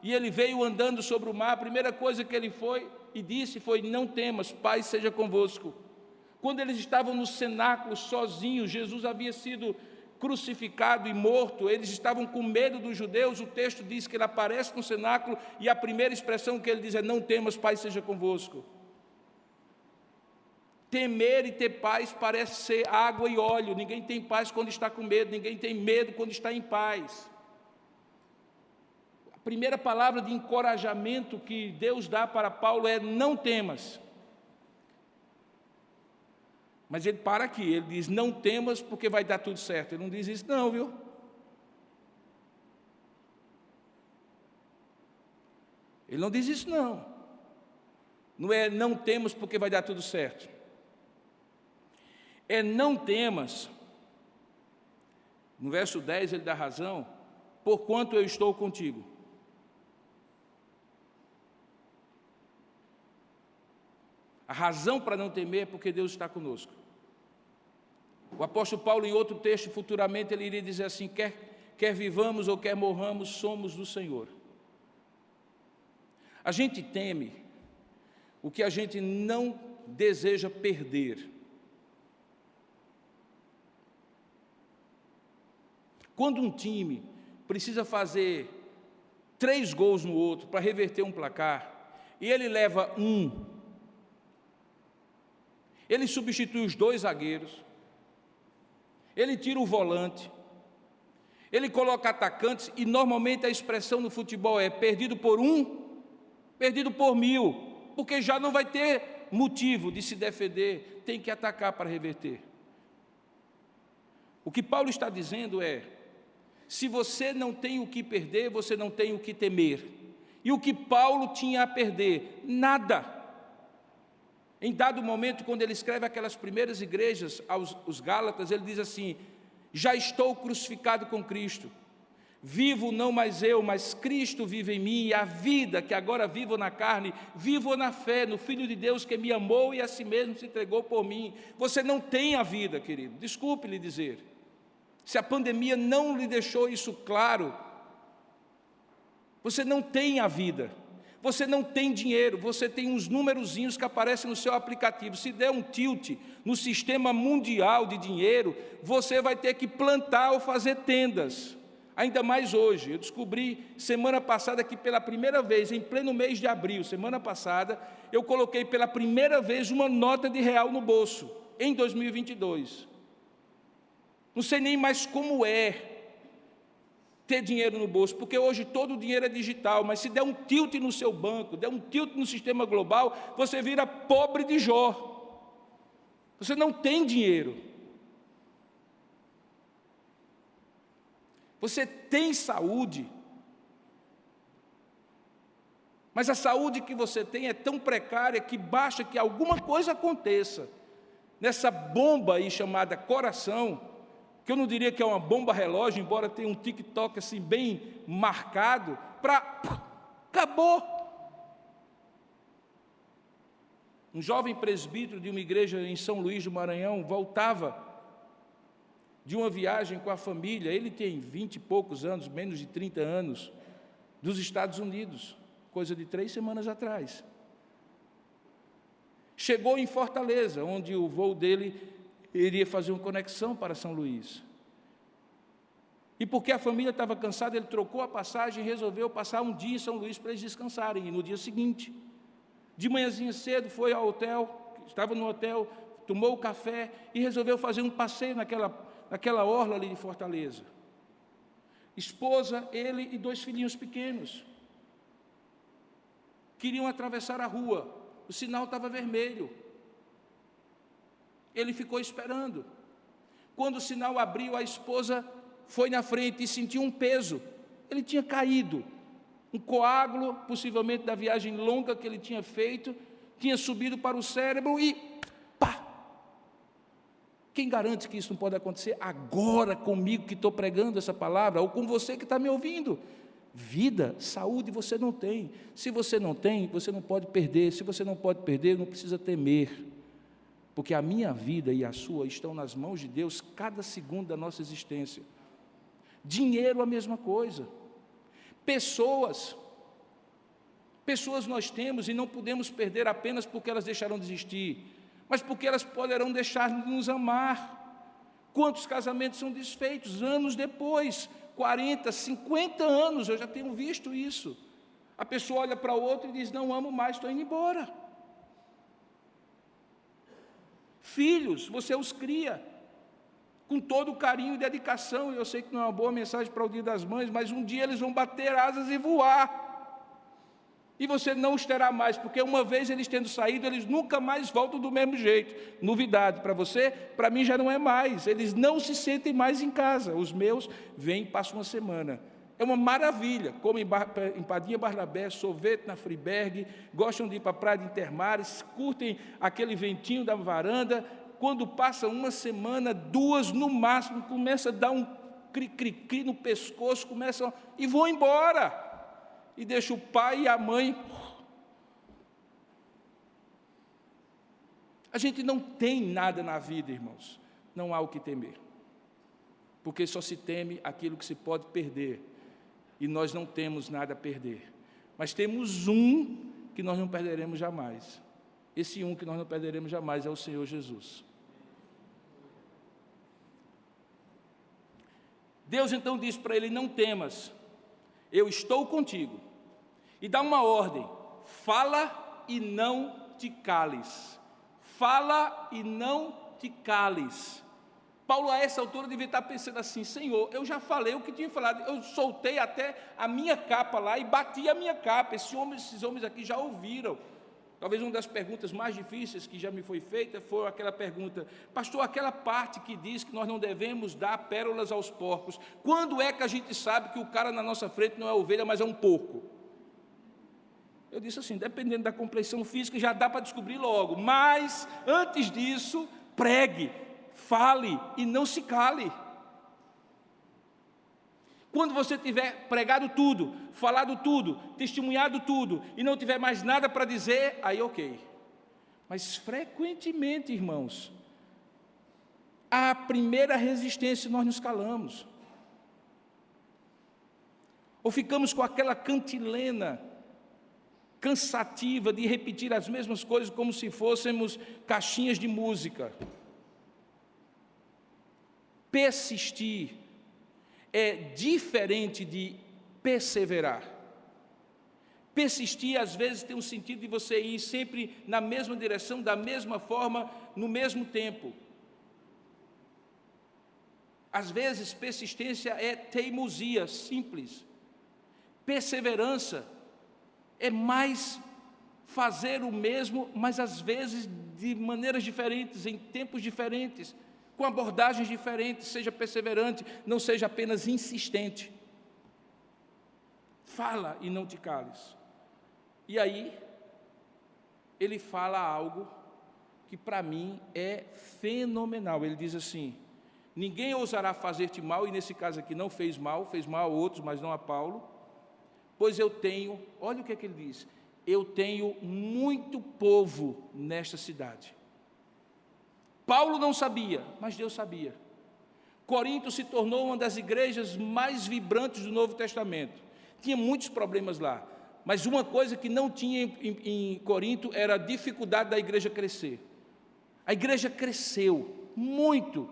e ele veio andando sobre o mar, a primeira coisa que ele foi e disse foi: não temas, paz seja convosco. Quando eles estavam no cenáculo sozinhos, Jesus havia sido crucificado e morto, eles estavam com medo dos judeus, o texto diz que ele aparece no cenáculo, e a primeira expressão que ele diz é: não temas, paz seja convosco. Temer e ter paz parece ser água e óleo, ninguém tem paz quando está com medo, ninguém tem medo quando está em paz. A primeira palavra de encorajamento que Deus dá para Paulo é: não temas. Mas ele para aqui, ele diz: não temas porque vai dar tudo certo. Ele não diz isso não, viu? Ele não diz isso não. Não é não temas porque vai dar tudo certo. É não temas, no verso 10 ele dá razão, porquanto eu estou contigo. A razão para não temer é porque Deus está conosco. O apóstolo Paulo, em outro texto, futuramente, ele iria dizer assim: quer vivamos ou quer morramos, somos do Senhor. A gente teme o que a gente não deseja perder. Quando um time precisa fazer 3 gols no outro para reverter um placar, e ele leva um, ele substitui os 2 zagueiros, ele tira o volante, ele coloca atacantes, e normalmente a expressão no futebol é: perdido por 1, perdido por 1000, porque já não vai ter motivo de se defender, tem que atacar para reverter. O que Paulo está dizendo é: se você não tem o que perder, você não tem o que temer. E o que Paulo tinha a perder? Nada. Em dado momento, quando ele escreve aquelas primeiras igrejas aos Gálatas, ele diz assim: já estou crucificado com Cristo, vivo não mais eu, mas Cristo vive em mim, e a vida que agora vivo na carne, vivo na fé, no Filho de Deus que me amou e a si mesmo se entregou por mim. Você não tem a vida, querido, desculpe lhe dizer. Se a pandemia não lhe deixou isso claro, você não tem a vida, você não tem dinheiro, você tem uns numerozinhos que aparecem no seu aplicativo. Se der um tilt no sistema mundial de dinheiro, você vai ter que plantar ou fazer tendas, ainda mais hoje. Eu descobri semana passada que pela primeira vez, em pleno mês de abril, semana passada, eu coloquei pela primeira vez uma nota de R$1 no bolso, em 2022. Não sei nem mais como é ter dinheiro no bolso, porque hoje todo o dinheiro é digital, mas se der um tilt no seu banco, der um tilt no sistema global, você vira pobre de Jó. Você não tem dinheiro. Você tem saúde, mas a saúde que você tem é tão precária que basta que alguma coisa aconteça nessa bomba aí chamada coração, que eu não diria que é uma bomba relógio, embora tenha um tic-toc assim bem marcado, acabou. Um jovem presbítero de uma igreja em São Luís do Maranhão voltava de uma viagem com a família, ele tem 20 e poucos anos, menos de 30 anos, dos Estados Unidos, coisa de 3 semanas atrás. Chegou em Fortaleza, onde o voo dele iria fazer uma conexão para São Luís. E porque a família estava cansada, ele trocou a passagem e resolveu passar um dia em São Luís para eles descansarem. E no dia seguinte, de manhãzinha cedo, foi ao hotel, estava no hotel, tomou o café e resolveu fazer um passeio naquela orla ali de Fortaleza. Esposa, ele e 2 filhinhos pequenos. Queriam atravessar a rua, o sinal estava vermelho. Ele ficou esperando. Quando o sinal abriu, a esposa foi na frente e sentiu um peso. Ele tinha caído. Um coágulo, possivelmente da viagem longa que ele tinha feito, tinha subido para o cérebro e pá! Quem garante que isso não pode acontecer agora comigo que estou pregando essa palavra, ou com você que está me ouvindo? Vida, saúde você não tem. Se você não tem, você não pode perder. Se você não pode perder, não precisa temer. Porque a minha vida e a sua estão nas mãos de Deus cada segundo da nossa existência. Dinheiro, a mesma coisa. Pessoas nós temos e não podemos perder apenas porque elas deixarão de existir, mas porque elas poderão deixar de nos amar. Quantos casamentos são desfeitos anos depois, 40, 50 anos, eu já tenho visto isso. A pessoa olha para o outro e diz, não amo mais, estou indo embora. Filhos, você os cria com todo o carinho e dedicação, e eu sei que não é uma boa mensagem para o Dia das Mães, mas um dia eles vão bater asas e voar. E você não os terá mais, porque uma vez eles tendo saído, eles nunca mais voltam do mesmo jeito. Novidade para você, para mim já não é mais. Eles não se sentem mais em casa. Os meus vêm e passam uma semana. É uma maravilha. Comem empadinha Barnabé, sorvete na Friberg, gostam de ir para a praia de Intermares, curtem aquele ventinho da varanda. Quando passa uma semana, 2 no máximo, começa a dar um cri-cri-cri no pescoço, começam e vão embora. E deixa o pai e a mãe. A gente não tem nada na vida, irmãos. Não há o que temer. Porque só se teme aquilo que se pode perder. E nós não temos nada a perder. Mas temos um que nós não perderemos jamais. Esse um que nós não perderemos jamais é o Senhor Jesus. Deus então diz para ele, não temas, eu estou contigo. E dá uma ordem, fala e não te cales. Fala e não te cales. Paulo, a essa altura, devia estar pensando assim, Senhor, eu já falei o que tinha falado, eu soltei até a minha capa lá e bati a minha capa, esses homens aqui já ouviram. Talvez uma das perguntas mais difíceis que já me foi feita foi aquela pergunta, pastor, aquela parte que diz que nós não devemos dar pérolas aos porcos, quando é que a gente sabe que o cara na nossa frente não é ovelha, mas é um porco? Eu disse assim, dependendo da complexão física, já dá para descobrir logo, mas antes disso, pregue, fale e não se cale. Quando você tiver pregado tudo, falado tudo, testemunhado tudo, e não tiver mais nada para dizer, aí ok. Mas frequentemente, irmãos, a primeira resistência nós nos calamos. Ou ficamos com aquela cantilena cansativa de repetir as mesmas coisas como se fôssemos caixinhas de música. Persistir é diferente de perseverar. Persistir, às vezes, tem um sentido de você ir sempre na mesma direção, da mesma forma, no mesmo tempo. Às vezes, persistência é teimosia, simples. Perseverança é mais fazer o mesmo, mas às vezes de maneiras diferentes, em tempos diferentes, com abordagens diferentes. Seja perseverante, não seja apenas insistente. Fala e não te cales. E aí, ele fala algo que para mim é fenomenal. Ele diz assim, ninguém ousará fazer-te mal, e nesse caso aqui não fez mal a outros, mas não a Paulo, pois eu tenho, olha o que é que ele diz, eu tenho muito povo nesta cidade. Paulo não sabia, mas Deus sabia. Corinto se tornou uma das igrejas mais vibrantes do Novo Testamento. Tinha muitos problemas lá, mas uma coisa que não tinha em Corinto era a dificuldade da igreja crescer. A igreja cresceu muito,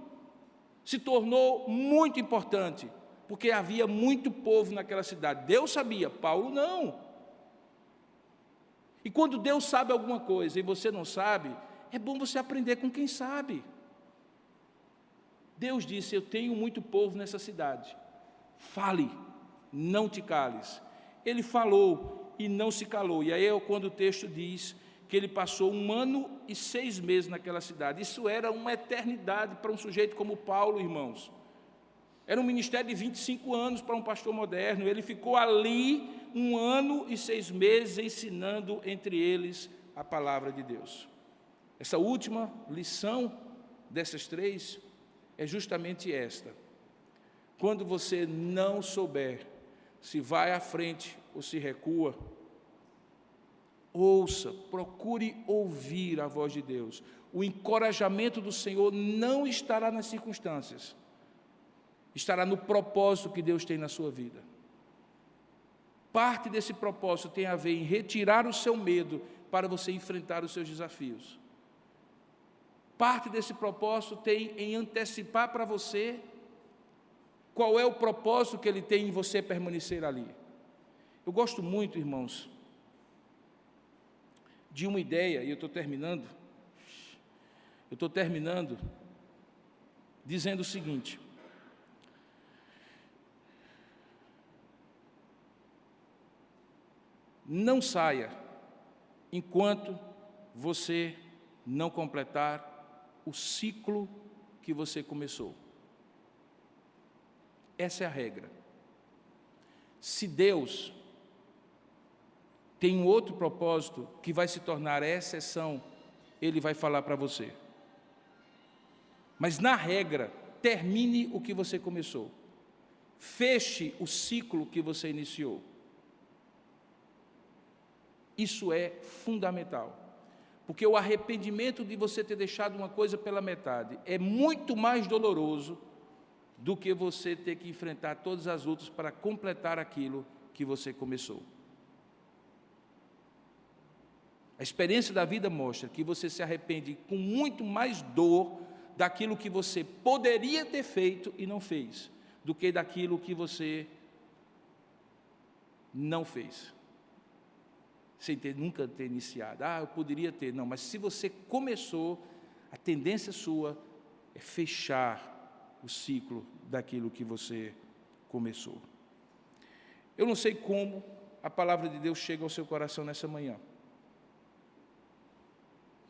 se tornou muito importante, porque havia muito povo naquela cidade. Deus sabia, Paulo não. E quando Deus sabe alguma coisa e você não sabe, é bom você aprender com quem sabe. Deus disse, eu tenho muito povo nessa cidade. Fale, não te cales. Ele falou e não se calou. E aí é quando o texto diz que ele passou 1 ano e 6 meses naquela cidade. Isso era uma eternidade para um sujeito como Paulo, irmãos. Era um ministério de 25 anos para um pastor moderno. Ele ficou ali 1 ano e 6 meses ensinando entre eles a palavra de Deus. Essa última lição dessas três é justamente esta: quando você não souber se vai à frente ou se recua, ouça, procure ouvir a voz de Deus. O encorajamento do Senhor não estará nas circunstâncias, estará no propósito que Deus tem na sua vida. Parte desse propósito tem a ver em retirar o seu medo para você enfrentar os seus desafios. Parte desse propósito tem em antecipar para você qual é o propósito que Ele tem em você permanecer ali. Eu gosto muito, irmãos, de uma ideia, e eu estou terminando dizendo o seguinte: não saia enquanto você não completar o ciclo que você começou. Essa é a regra. Se Deus tem um outro propósito que vai se tornar a exceção, Ele vai falar para você. Mas, na regra, termine o que você começou. Feche o ciclo que você iniciou. Isso é fundamental, porque o arrependimento de você ter deixado uma coisa pela metade é muito mais doloroso do que você ter que enfrentar todas as lutas para completar aquilo que você começou. A experiência da vida mostra que você se arrepende com muito mais dor daquilo que você poderia ter feito e não fez, do que daquilo que você não fez, sem nunca ter iniciado. Eu poderia ter. Não, mas se você começou, a tendência sua é fechar o ciclo daquilo que você começou. Eu não sei como a palavra de Deus chega ao seu coração nessa manhã.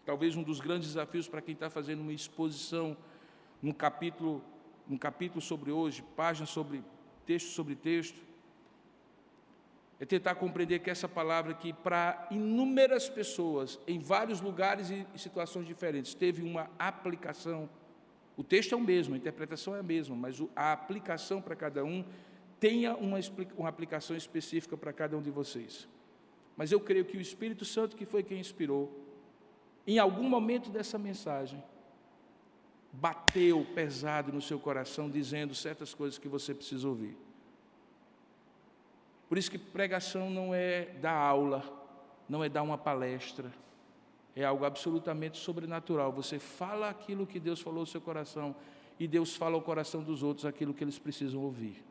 Talvez um dos grandes desafios para quem está fazendo uma exposição num capítulo sobre hoje, página sobre texto, é tentar compreender que essa palavra aqui, para inúmeras pessoas, em vários lugares e situações diferentes, teve uma aplicação. O texto é o mesmo, a interpretação é a mesma, mas a aplicação para cada um tenha uma aplicação específica para cada um de vocês. Mas eu creio que o Espírito Santo, que foi quem inspirou, em algum momento dessa mensagem, bateu pesado no seu coração, dizendo certas coisas que você precisa ouvir. Por isso que pregação não é dar aula, não é dar uma palestra, é algo absolutamente sobrenatural. Você fala aquilo que Deus falou ao seu coração, e Deus fala ao coração dos outros aquilo que eles precisam ouvir.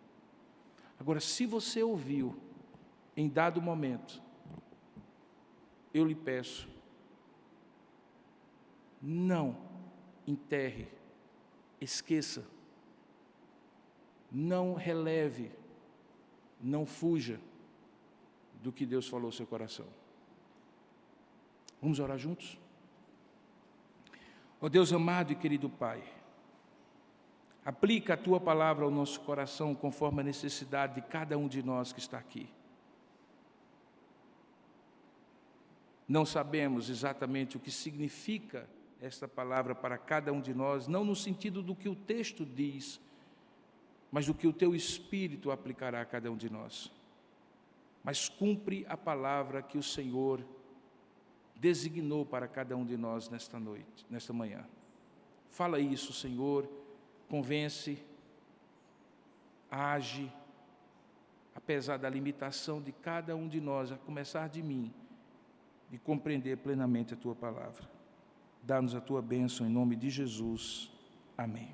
Agora, se você ouviu em dado momento, eu lhe peço, não enterre, esqueça, não releve, não fuja do que Deus falou ao seu coração. Vamos orar juntos? Ó Deus amado e querido Pai, aplica a Tua palavra ao nosso coração conforme a necessidade de cada um de nós que está aqui. Não sabemos exatamente o que significa esta palavra para cada um de nós, não no sentido do que o texto diz, mas do que o Teu Espírito aplicará a cada um de nós. Mas cumpre a palavra que o Senhor designou para cada um de nós nesta noite, nesta manhã. Fala isso, Senhor, convence, age, apesar da limitação de cada um de nós, a começar de mim, de compreender plenamente a Tua palavra. Dá-nos a Tua bênção em nome de Jesus. Amém.